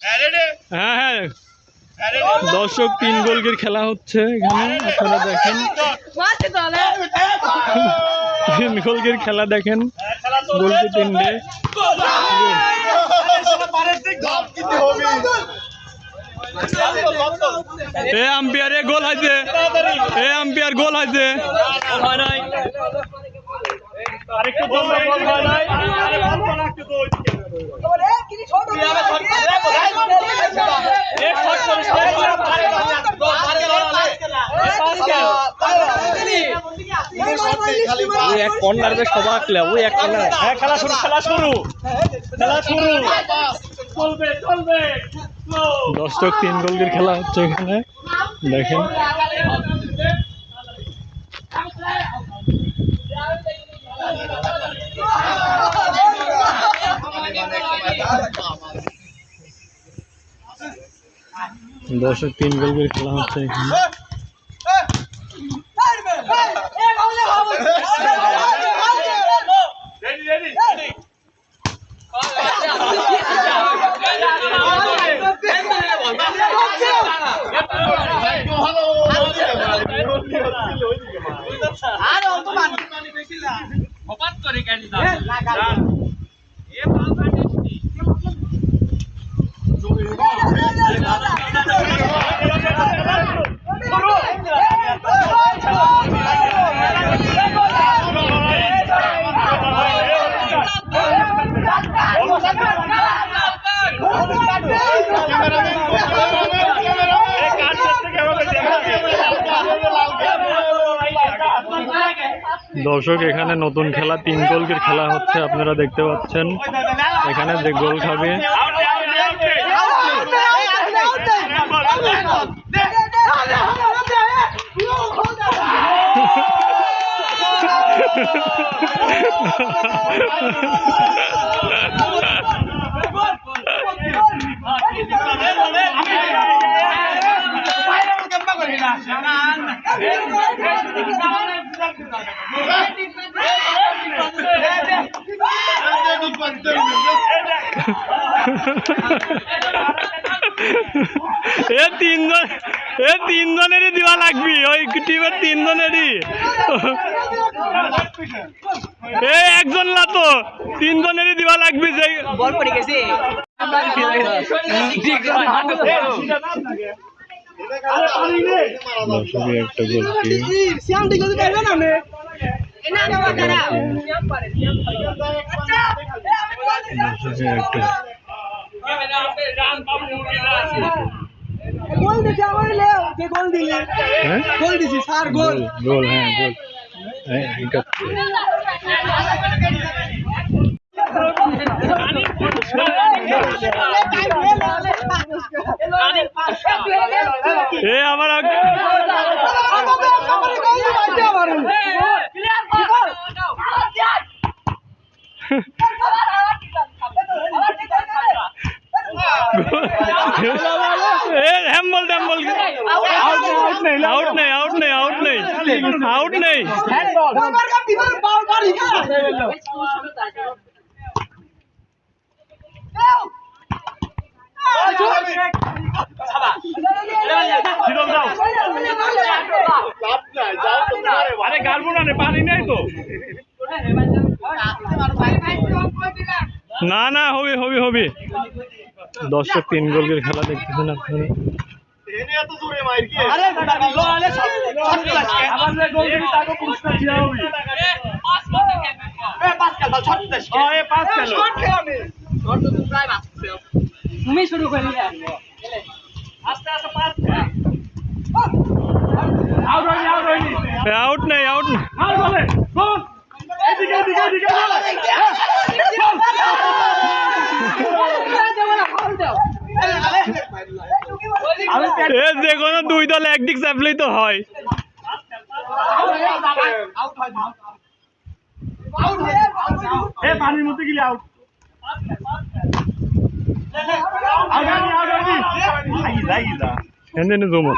হ্যাঁ হ্যাঁ দর্শক 3 গোলকের খেলা হচ্ছে এখানে আপনারা দেখেন 3 গোলকের খেলা দেখেন গোলকে 3টে এ আম্পায়ার এ গোল হয়েছে এ আম্পায়ার গোল হয়েছে আরেকটু গোল হয় নাই এক কর্নার বেশ সবাক ওই এক কর্নার হ্যাঁ খেলা শুরু চলবে দর্শক 3 গোলকের খেলা হচ্ছে এখানে দেখেন দর্শক 3 গোলকের খেলা হচ্ছে এখানে দর্শক এখানে নতুন খেলা 3 গোলকের খেলা হচ্ছে আপনারা দেখতে পাচ্ছেন এখানে যে গোল খাবে তিন জনেরই দেওয়া লাগবে ওই টিমের 3 জনেরই একজন না তো 3 জনেরই দেওয়া লাগবে যে বল পড়ে গেছে গোল দিছে আমার লেও যে গোল দিলে গোল দিছি স্যার গোল গোল হ্যাঁ গোল হ্যাঁ এটা এ আমার आउट नहीं अरे गालबो ना पानी नहीं तो ना ना होबे होबे होबे दर्शक 3 গোলের খেলা দেখতেছেন আপনারা आउट नहीं आउट যে কোনো 2 দল একদিক চাপলেই তো হয় পানির মধ্যে গেলে আউট এনে জমা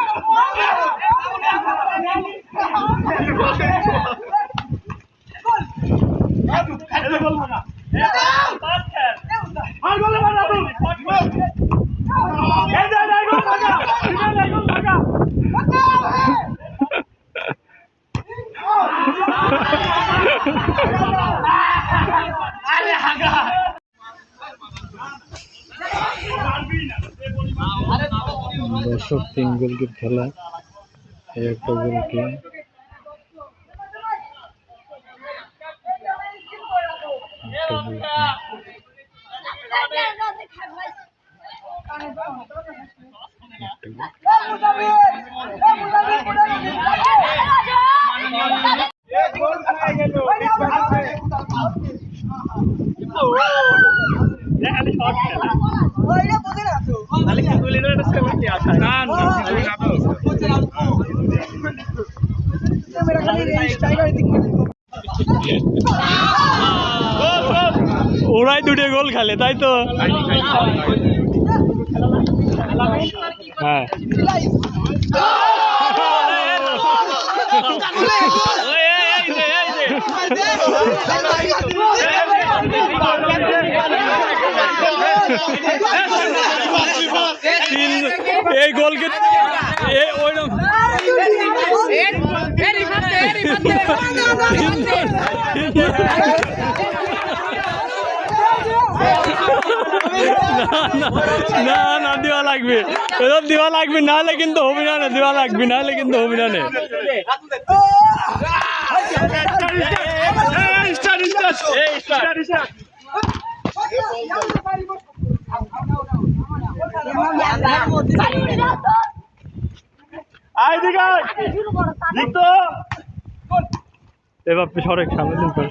দর্শক 3 গোলকির খেলা, এই একটা গোলকি। ওরাই দুটো গোল খেলে তাই তো। হ্যাঁ এই গোলকে না না দেওয়া লাগবে, দেওয়া লাগবে, নাহলে কিন্তু হবি না, দেওয়া লাগবে নাহলে কিন্তু হবি না। এবার সরেক সামনে দিন করে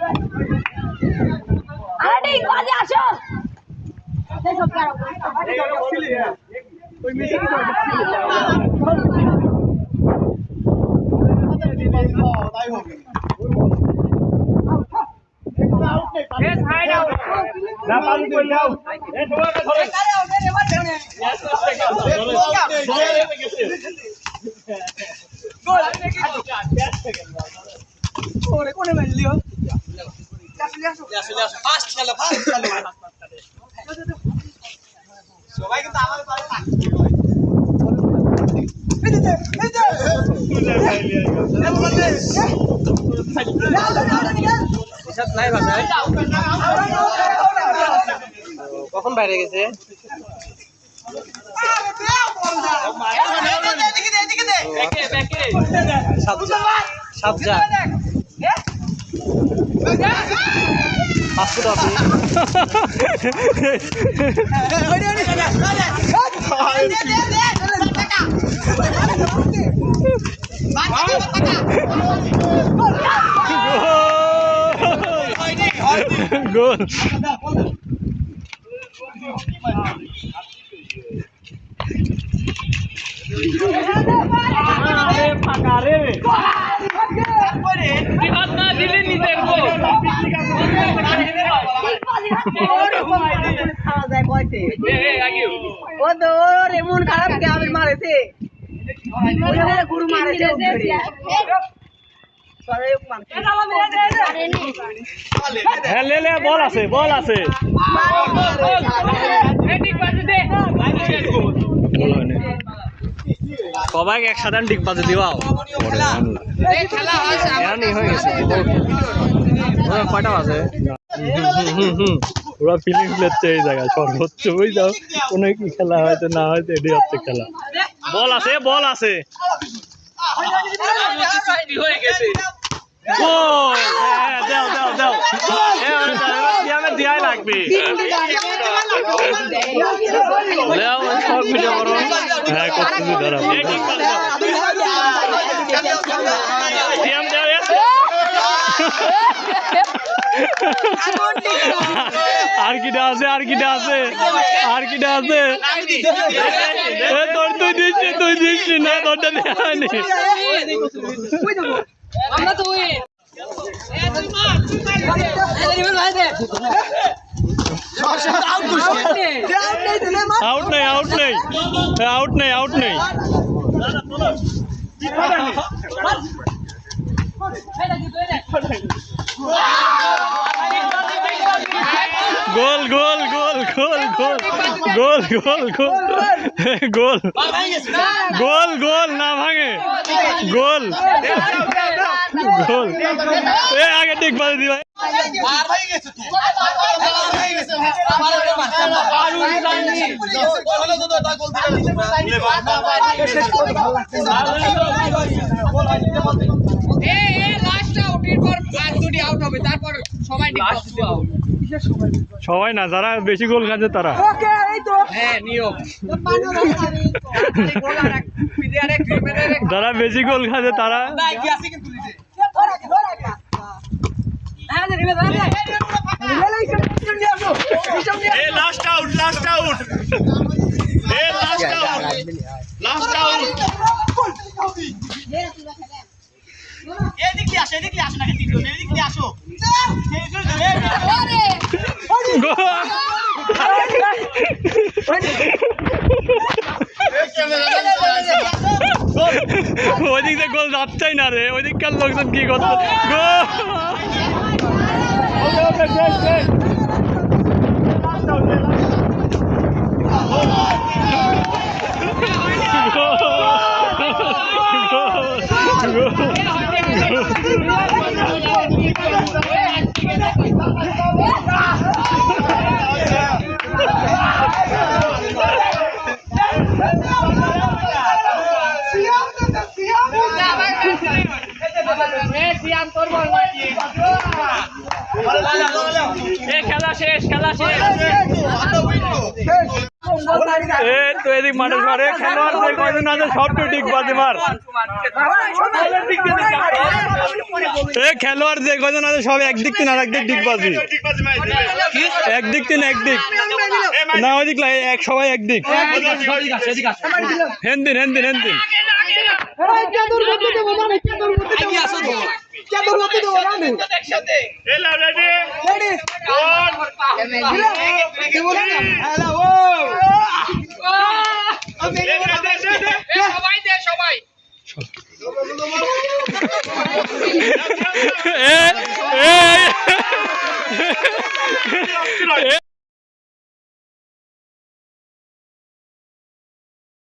কখন বাইরে গেছে? গোল এমন খারাপ কে আমি মারেছে গুরু মারেছে বল আছে, বল আছে। সবাই একসাথে ঠিক পাশে দিবাও হয়ে গেছে। কয়টা আছে ওরা ফিলিংস লেচ্ছে এই জায়গায় সর্বোচ্চ বুঝ যাও কোনো কি খেলা হয়তো না হয়তো এটি হচ্ছে খেলা। বল আছে, বল আছে, দেওয়াই লাগবে। হ্যাঁ করতেছি ধরা আর কিটা আছে, আর কিটা আছে, আর কিটা আছে। তোর তুই দিচ্ছি, তুই দিচ্ছি না, তোরটা দেয়নি। আউট নেই, আউট নেই, আউট নেই, আউট নেই। গোল গোল গোল গোল গোল গোল গোল গোল গোল গোল গোল না ভাঙে গোল গোল এ আগে ঠিক বাজে দি ভাই সবাই না, যারা বেশি গোল খাচ্ছে তারা। ওকে এই তো যারা বেশি গোল খাচ্ছে তারা। Last out, last out, last out, last out. এদিকে আসো, এদিকে আসো না, এদিকে আসো। ওইদিক দিয়ে গোল যাচ্ছেই না রে, ওইদিককার লোকজন কি করছে। খেলা শেষ, খেলা শেষ। তো এদিক মাঠে মারে খেলোয়াড় যে কয়জন আছে সব তো ঠিক বাজে মার। খেলোয়াড় যে কয়জন আছে সব একদিক তিন আর একদিক ডিগবাজি, একদিক তিন একদিক না, ওইদিক এক সবাই একদিক। হেন্দিন হেন্দিন হেন্দিন Hello.